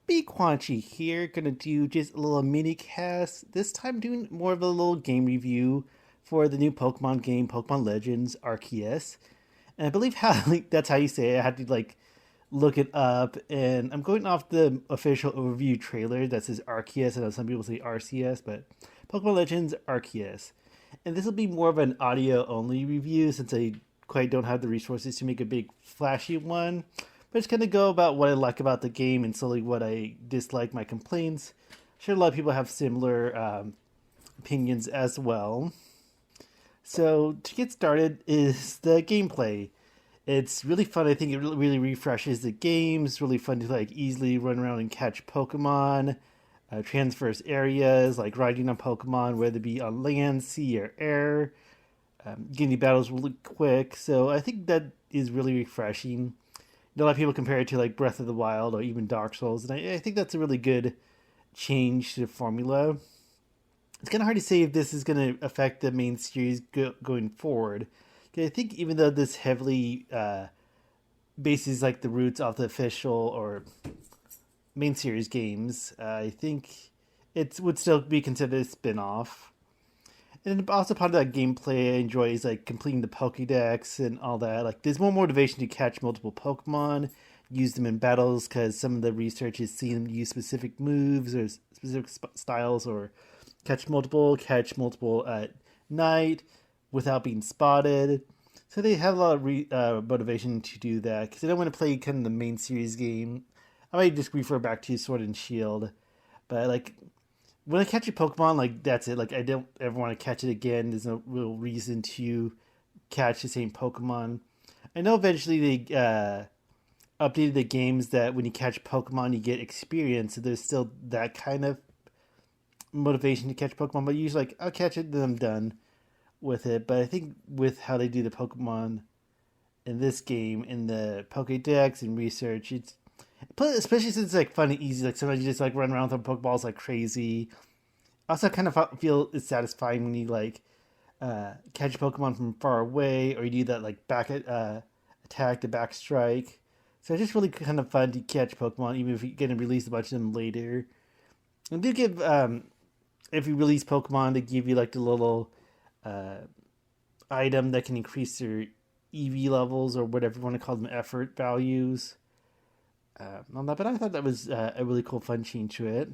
Be Quanchi here, gonna do just a little mini cast. This time doing more of a little game review for the new Pokemon game, Pokemon Legends Arceus. And I believe how like, that's how you say it. I had to look it up, and I'm going off the official overview trailer that says Arceus. I know some people say Arceus, but Pokemon Legends Arceus. And this will be more of an audio only review since I quite don't have the resources to make a big flashy one. But just kind of go about what I like about the game and slowly what I dislike, my complaints. I'm sure a lot of people have similar opinions as well. So to get started is the gameplay. It's really fun. I think it really refreshes the game. It's really fun to easily run around and catch Pokemon, transverse areas like riding on Pokemon, whether it be on land, sea, or air. Getting battles really quick. So I think that is really refreshing. A lot of people compare it to like Breath of the Wild or even Dark Souls, and I think that's a really good change to the formula. It's kind of hard to say if this is going to affect the main series going forward. I think even though this heavily bases like the roots off the official or main series games, I think it would still be considered a spin-off. And also part of that gameplay I enjoy is like completing the Pokédex and all that. Like there's more motivation to catch multiple Pokemon, use them in battles because some of the research is seeing them use specific moves or specific styles, or catch multiple at night without being spotted. So they have a lot of motivation to do that because they don't want to play kind of the main series game. I might just refer back to Sword and Shield, but like when I catch a Pokemon, like that's it. Like I don't ever want to catch it again. There's no real reason to catch the same Pokemon. I know eventually they updated the games that when you catch Pokemon, you get experience. So there's still that kind of motivation to catch Pokemon, but usually like I'll catch it, then I'm done with it. But I think with how they do the Pokemon in this game, in the Pokédex and research, it's especially since it's like fun and easy. Like sometimes you just like run around with Pokeballs like crazy. Also, kind of feel it's satisfying when you catch a Pokemon from far away, or you do that like back attack, the back strike. So it's just really kind of fun to catch Pokemon, even if you get to release a bunch of them later. And do give if you release Pokemon, they give you like the little item that can increase their EV levels or whatever you want to call them, effort values. On that, but I thought that was a really cool, fun change to it.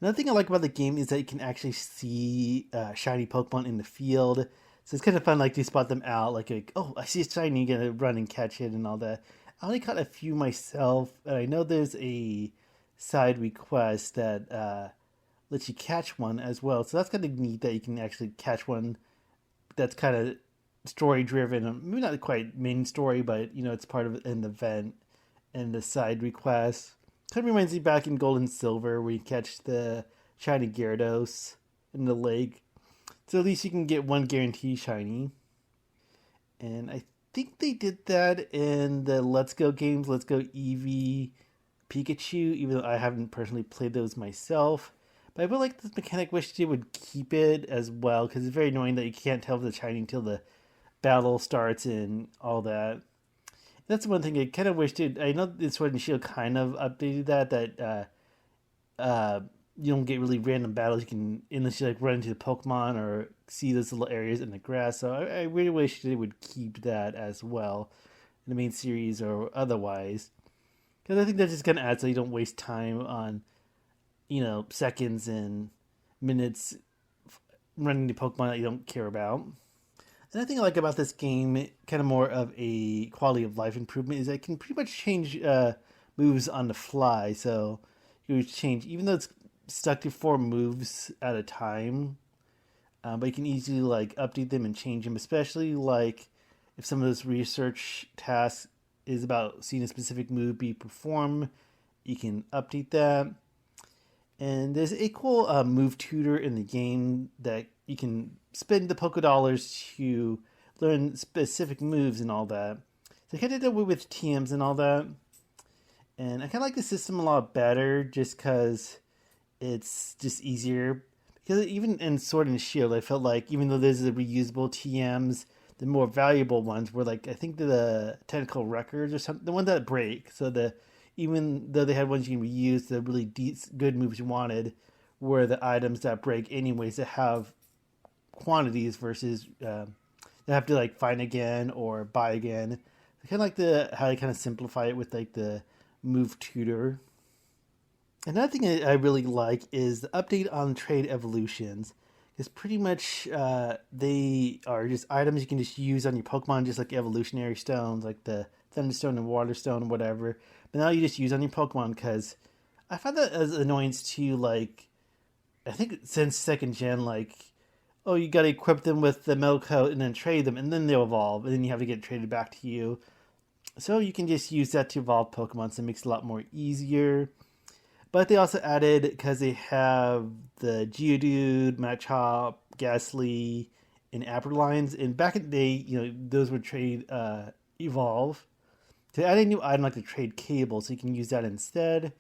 Another thing I like about the game is that you can actually see shiny Pokemon in the field. So it's kind of fun, like to spot them out. Like oh, I see a shiny, you gotta run and catch it and all that. I only caught a few myself, and I know there's a side request that lets you catch one as well. So that's kind of neat that you can actually catch one that's kind of story driven. Maybe not quite main story, but it's part of an event and the side requests. Kind of reminds me back in Gold and Silver where you catch the shiny Gyarados in the lake. So at least you can get one guarantee shiny. And I think they did that in the Let's Go games, Let's Go Eevee, Pikachu, even though I haven't personally played those myself. But I would like this mechanic, wish they would keep it as well, because it's very annoying that you can't tell if it's shiny until the battle starts and all that. That's one thing I kind of wished it. I know this Sword and Shield kind of updated that you don't get really random battles. You can unless you like run into the Pokemon or see those little areas in the grass. So I really wish they would keep that as well in the main series or otherwise, because I think that's just gonna add so you don't waste time on seconds and minutes running the Pokemon that you don't care about. Another thing I like about this game, kind of more of a quality of life improvement, is I can pretty much change moves on the fly. So you change, even though it's stuck to 4 moves at a time, but you can easily like update them and change them. Especially like if some of this research task is about seeing a specific move be performed, you can update that. And there's a cool move tutor in the game that you can spend the Poké Dollars to learn specific moves and all that. So I kind of did that with TMs and all that. And I kind of like the system a lot better just because it's just easier. Because even in Sword and Shield, I felt like even though there's the reusable TMs, the more valuable ones were like, I think the technical records or something, the ones that break. So even though they had ones you can reuse, the really good moves you wanted were the items that break anyways that have quantities versus they have to like find again or buy again. Kind of like the how they kind of simplify it with like the move tutor. Another thing I really like is the update on trade evolutions. Because pretty much they are just items you can just use on your Pokemon, just like evolutionary stones, like the Thunderstone and Waterstone, whatever. But now you just use on your Pokemon because I find that as annoyance to like, I think since second gen, like, oh, you gotta equip them with the metal coat and then trade them, and then they'll evolve, and then you have to get traded back to you. So you can just use that to evolve Pokemon, so it makes it a lot more easier. But they also added, because they have the Geodude, Machop, Ghastly, and Aperlines, and back in the day, those would trade evolve. To add a new item like the trade cable, so you can use that instead.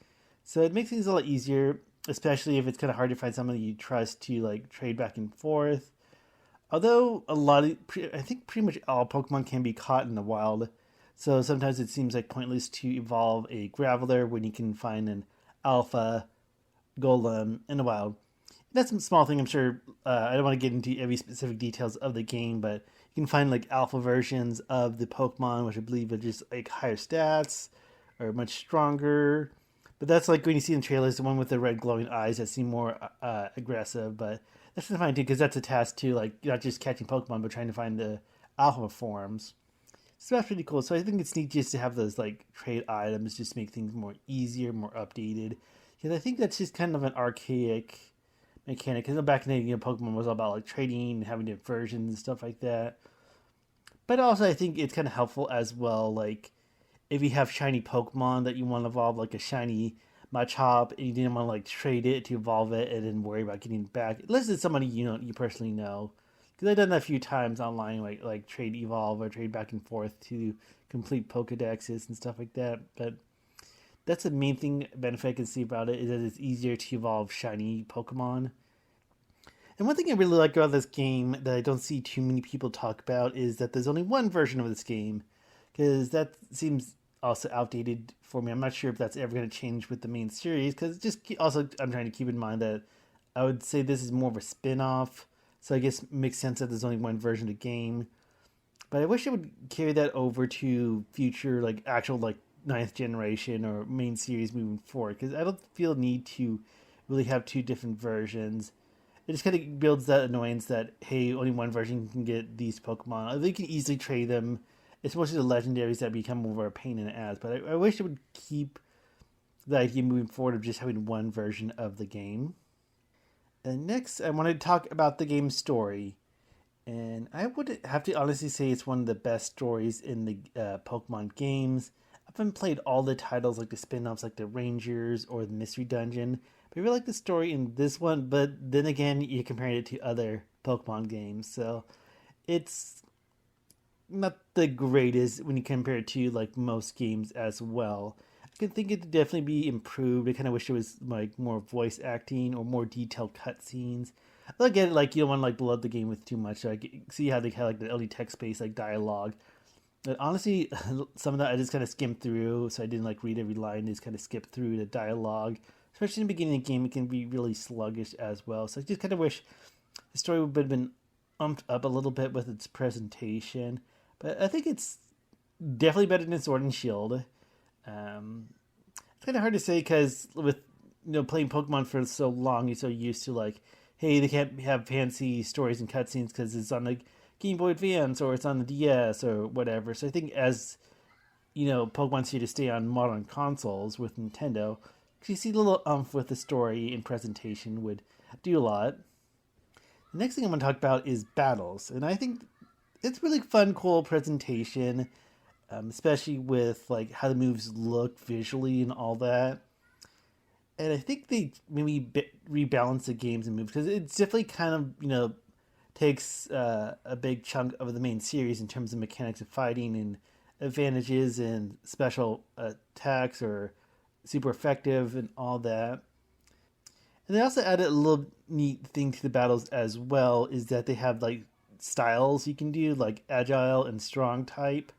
So it makes things a lot easier, especially if it's kind of hard to find someone you trust to like trade back and forth. Although I think pretty much all Pokemon can be caught in the wild, so sometimes it seems like pointless to evolve a Graveler when you can find an Alpha Golem in the wild. That's a small thing, I'm sure. I don't want to get into every specific details of the game, but you can find like alpha versions of the Pokemon, which I believe are just like higher stats or much stronger. But that's like when you see in trailers, the one with the red glowing eyes that seem more aggressive. But that's fine too, because that's a task too, like not just catching Pokemon, but trying to find the alpha forms. So that's pretty cool. So I think it's neat just to have those like trade items, just make things more easier, more updated. Because I think that's just kind of an archaic mechanic. Because back in the day, Pokemon was all about like trading and having different versions and stuff like that. But also, I think it's kind of helpful as well. Like if you have shiny Pokemon that you want to evolve, like a shiny Machop, and you didn't want to like trade it to evolve it and then worry about getting it back, unless it's somebody you personally know. Because I've done that a few times online, like trade evolve or trade back and forth to complete Pokedexes and stuff like that. But that's the main thing benefit I can see about it is that it's easier to evolve shiny Pokemon. And one thing I really like about this game that I don't see too many people talk about is that there's only one version of this game, because that seems also outdated for me. I'm not sure if that's ever going to change with the main series, because just also I'm trying to keep in mind that I would say this is more of a spin-off, so I guess it makes sense that there's only one version of the game. But I wish it would carry that over to future, like actual like ninth generation or main series moving forward, because I don't feel a need to really have two different versions. It just kind of builds that annoyance that, hey, only one version can get these Pokemon. They can easily trade them. It's mostly the legendaries that become more of a pain in the ass. But I wish it would keep the idea moving forward of just having one version of the game. And next, I want to talk about the game's story. And I would have to honestly say it's one of the best stories in the Pokemon games. I haven't played all the titles like the spin-offs like the Rangers or the Mystery Dungeon, but I really like the story in this one. But then again, you're comparing it to other Pokemon games, so it's not the greatest when you compare it to like most games as well. I can think it could definitely be improved. I kind of wish it was like more voice acting or more detailed cutscenes. I get it, like you don't want to like blood the game with too much. So I see how they have like the early text based like dialogue. But honestly, some of that I just kind of skimmed through, so I didn't like read every line. Just kind of skip through the dialogue. Especially in the beginning of the game, it can be really sluggish as well. So I just kind of wish the story would have been umped up a little bit with its presentation. But I think it's definitely better than Sword and Shield. It's kind of hard to say because with playing Pokemon for so long, you're so used to like, hey, they can't have fancy stories and cutscenes because it's on the Game Boy Advance or it's on the DS or whatever. So I think as Pokemon's here to stay on modern consoles with Nintendo, you see the little umph with the story and presentation would do a lot. The next thing I'm going to talk about is battles, and I think it's really fun, cool presentation, especially with like how the moves look visually and all that. And I think they maybe rebalance the games and moves because it's definitely kind of takes a big chunk of the main series in terms of mechanics of fighting and advantages and special attacks or super effective and all that. And they also added a little neat thing to the battles as well is that they have like styles you can do like agile and strong type,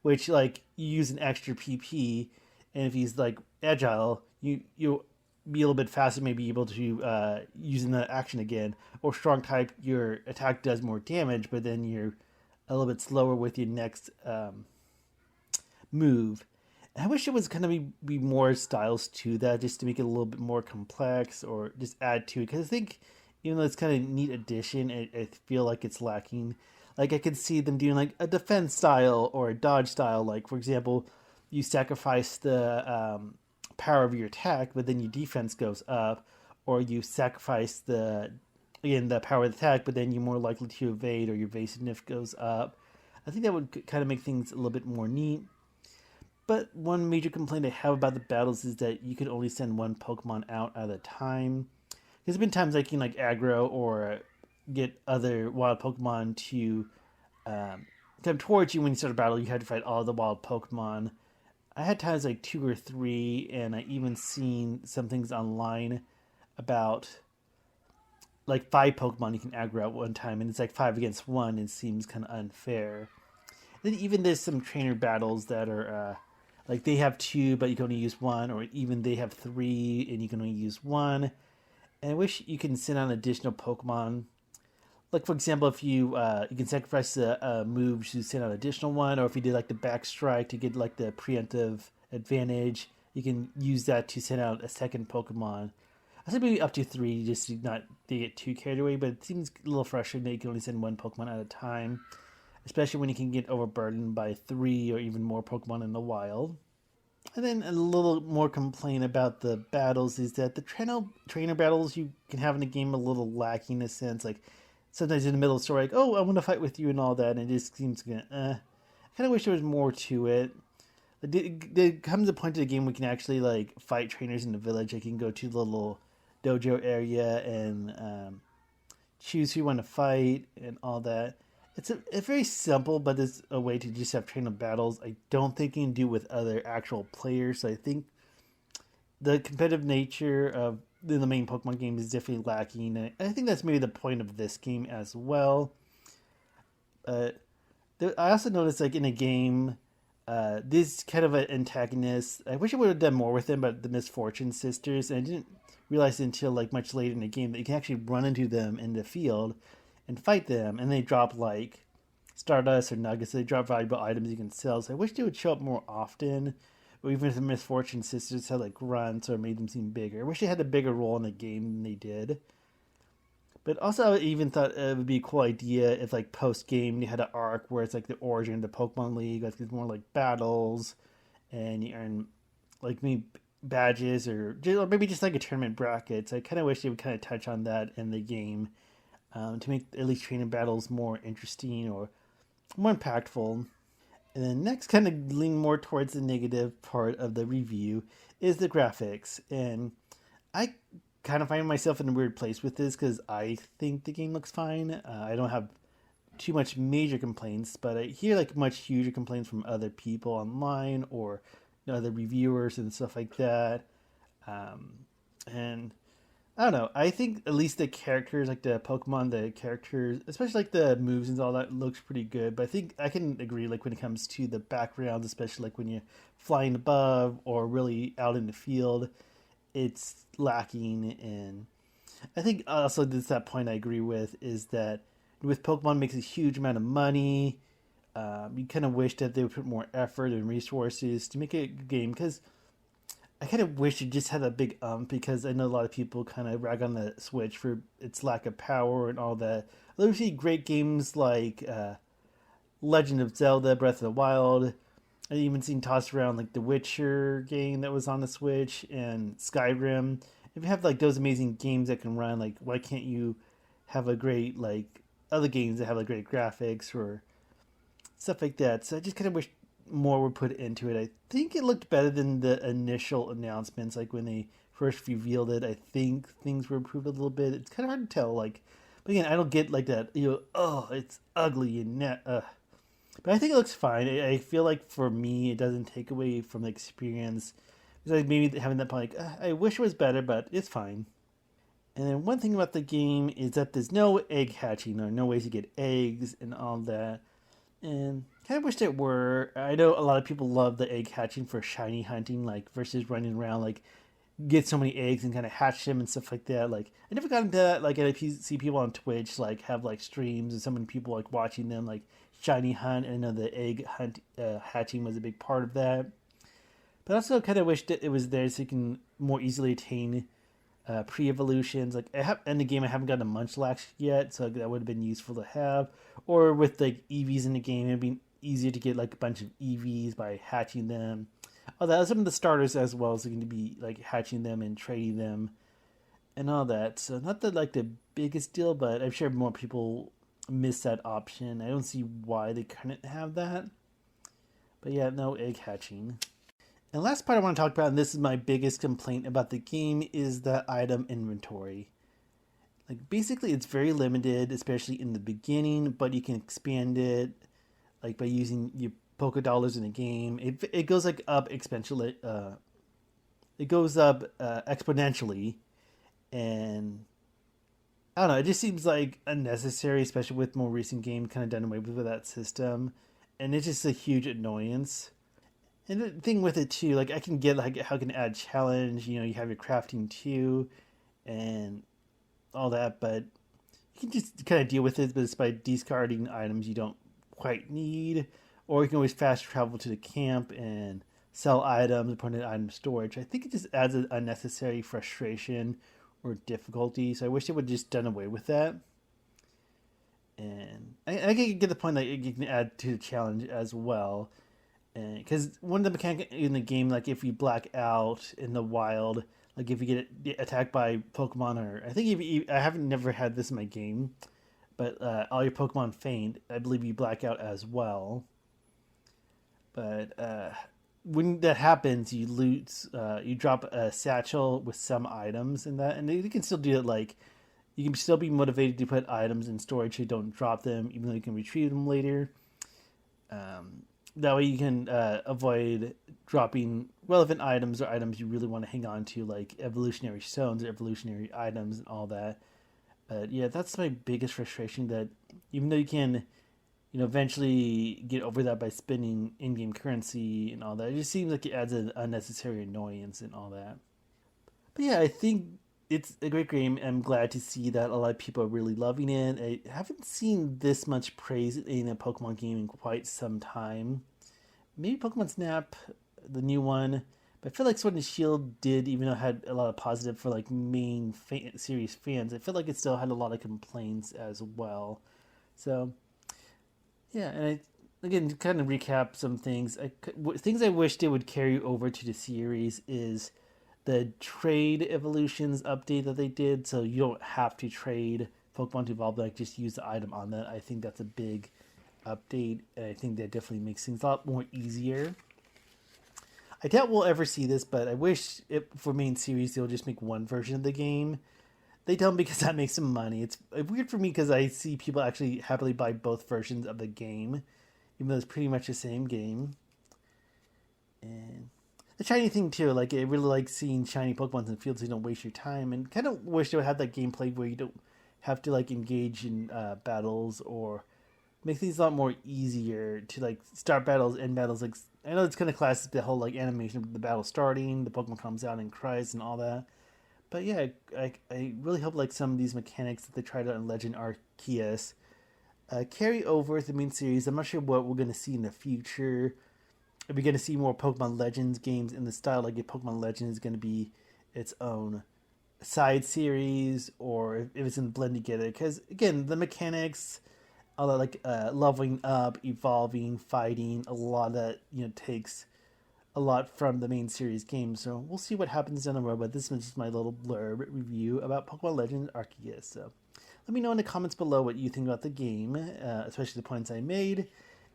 which like you use an extra PP and if he's like agile, you'll be a little bit faster, maybe able to using the action again. Or strong type, your attack does more damage, but then you're a little bit slower with your next move. And I wish it was kind of be more styles to that, just to make it a little bit more complex, or just add to it. Because I think even though it's kind of neat addition, I feel like it's lacking. Like I could see them doing like a defense style or a dodge style. Like for example, you sacrifice the power of your attack, but then your defense goes up, or you sacrifice the power of the attack, but then you're more likely to evade, or your evasiveness goes up. I think that would kind of make things a little bit more neat. But one major complaint I have about the battles is that you can only send one Pokemon out at a time. There's been times I can like aggro or get other wild Pokemon to come towards you when you start a battle. You had to fight all the wild Pokemon. I had times like two or three, and I even seen some things online about like five Pokemon you can aggro at one time, and it's like five against one. It seems kind of unfair. Then even there's some trainer battles that are like they have two, but you can only use one, or even they have three and you can only use one. And I wish you can send out additional Pokemon. Like for example, if you can sacrifice a move to send out an additional one, or if you did like the back strike to get like the preemptive advantage, you can use that to send out a second Pokemon. I said maybe up to three, just to not to get too carried away. But it seems a little frustrating that you can only send one Pokemon at a time, especially when you can get overburdened by three or even more Pokemon in the wild. And then a little more complaint about the battles is that the trainer battles you can have in the game are a little lacking in a sense. Like sometimes in the middle of the story, like, oh, I want to fight with you and all that, and it just seems kind of, I kind of wish there was more to it. There comes a point in the game we can actually like fight trainers in the village. I can go to the little dojo area and choose who you want to fight and all that. It's very simple, but it's a way to just have trainer battles. I don't think you can do with other actual players. So I think the competitive nature of the main Pokemon game is definitely lacking. And I think that's maybe the point of this game as well. I also noticed like in a game, this kind of an antagonist. I wish I would have done more with them, but the Misfortune Sisters, and I didn't realize until like much later in the game that you can actually run into them in the field and fight them, and they drop like Stardust or Nuggets. They drop valuable items you can sell. So I wish they would show up more often. Or even if the Misfortune Sisters had like grunts or made them seem bigger. I wish they had a bigger role in the game than they did. But also, I even thought it would be a cool idea if, like, post game, you had an arc where it's like the origin of the Pokemon League, like, there's more like battles, and you earn like maybe badges or maybe just like a tournament bracket. So I kind of wish they would kind of touch on that in the game to make at least training battles more interesting or more impactful. And then next, kind of lean more towards the negative part of the review is the graphics. And I kind of find myself in a weird place with this because I think the game looks fine. I don't have too much major complaints, but I hear like much huger complaints from other people online or other reviewers and stuff like that. And I don't know. I think at least the characters, like the Pokemon, the characters, especially like the moves and all that, looks pretty good. But I think I can agree, like when it comes to the backgrounds, especially like when you're flying above or really out in the field, it's lacking. And I think also this that point I agree with is that with Pokemon makes a huge amount of money. You kind of wish that they would put more effort and resources to make it a good game because I kind of wish it just had a big because I know a lot of people kind of rag on the Switch for its lack of power and all that. There's see great games like Legend of Zelda, Breath of the Wild. I even seen tossed around like the Witcher game that was on the Switch and Skyrim. If you have like those amazing games that can run, like why can't you have a great like other games that have like great graphics or stuff like that? So I just kind of wish more were put into it. I think it looked better than the initial announcements, like when they first revealed it. I think things were improved a little bit. It's kind of hard to tell, like, but again, I don't get like that. Oh, it's ugly and but I think it looks fine. I feel like for me, it doesn't take away from the experience. It's like maybe having that point, like, I wish it was better, but it's fine. And then one thing about the game is that there's no egg hatching or no ways to get eggs and all that. And kind of wish there were. I know a lot of people love the egg hatching for shiny hunting, like versus running around like get so many eggs and kind of hatch them and stuff like that. Like I never got into that. Like I see people on Twitch like have like streams and so many people like watching them like shiny hunt. And I know the egg hunt hatching was a big part of that. But I also kind of wish that it was there so you can more easily attain pre-evolutions. Like I have in the game, I haven't gotten a Munchlax yet, so that would have been useful to have. Or with like EVs in the game, it'd be easier to get like a bunch of EVs by hatching them. Oh, that some of the starters as well is going to be like hatching them and trading them and all that. So not the like the biggest deal, but I'm sure more people miss that option. I don't see why they couldn't have that. But yeah, no egg hatching. And the last part I want to talk about, and this is my biggest complaint about the game, is the item inventory. Like basically it's very limited, especially in the beginning, but you can expand it like by using your Poké Dollars in the game. It goes like up exponentially. It goes up exponentially, and I don't know. It just seems like unnecessary, especially with more recent games kind of done away with that system, and it's just a huge annoyance. And the thing with it too, like I can get like how can add challenge, you have your crafting too, and all that, but you can just kind of deal with it, but it's by discarding items you don't quite need, or you can always fast travel to the camp and sell items and put in item storage. I think it just adds an unnecessary frustration or difficulty, so I wish they would just done away with that. And I can get the point that you can add to the challenge as well. Because one of the mechanics in the game, like if you black out in the wild, like if you get attacked by Pokemon, or I think I haven't never had this in my game, but all your Pokemon faint, I believe you black out as well. But when that happens, you lose, you drop a satchel with some items in that, and you can still do it. Like you can still be motivated to put items in storage so you don't drop them, even though you can retrieve them later. That way you can avoid dropping relevant items or items you really want to hang on to, like evolutionary stones or evolutionary items and all that. But yeah, that's my biggest frustration, that even though you can, eventually get over that by spending in-game currency and all that, it just seems like it adds an unnecessary annoyance and all that. But yeah, I think it's a great game. I'm glad to see that a lot of people are really loving it. I haven't seen this much praise in a Pokemon game in quite some time. Maybe Pokemon Snap, the new one, but I feel like Sword and Shield did, even though it had a lot of positive for like main series fans, I feel like it still had a lot of complaints as well. So yeah, and again, to kind of recap some things, things I wish they would carry over to the series is the trade evolutions update that they did, so you don't have to trade Pokemon to evolve, like just use the item on that. I think that's a big update, and I think that definitely makes things a lot more easier. I doubt we'll ever see this, but I wish for main series they'll just make one version of the game. They don't, because that makes some money. It's weird for me because I see people actually happily buy both versions of the game, even though it's pretty much the same game. And the shiny thing too, like I really like seeing shiny Pokemon in the field so you don't waste your time, and kind of wish they would have that gameplay where you don't have to like engage in battles, or make things a lot more easier to like start battles, end battles. Like I know it's kind of classic, the whole like animation of the battle starting, the Pokemon comes out and cries and all that. But yeah, I really hope like some of these mechanics that they tried out in Legend Arceus carry over to the main series. I'm not sure what we're going to see in the future. Are we going to see more Pokemon Legends games in the style, like if Pokemon Legends is going to be its own side series, or if it's in blend together? Because again, the mechanics, all that like leveling up, evolving, fighting, a lot of that takes a lot from the main series game. So we'll see what happens down the road. But this was just my little blurb review about Pokemon Legends Arceus. So let me know in the comments below what you think about the game, especially the points I made.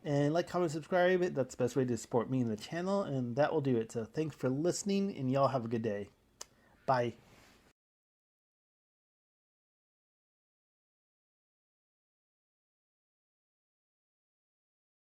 And like, comment, subscribe. That's the best way to support me and the channel. And that will do it. So thanks for listening, and y'all have a good day. Bye.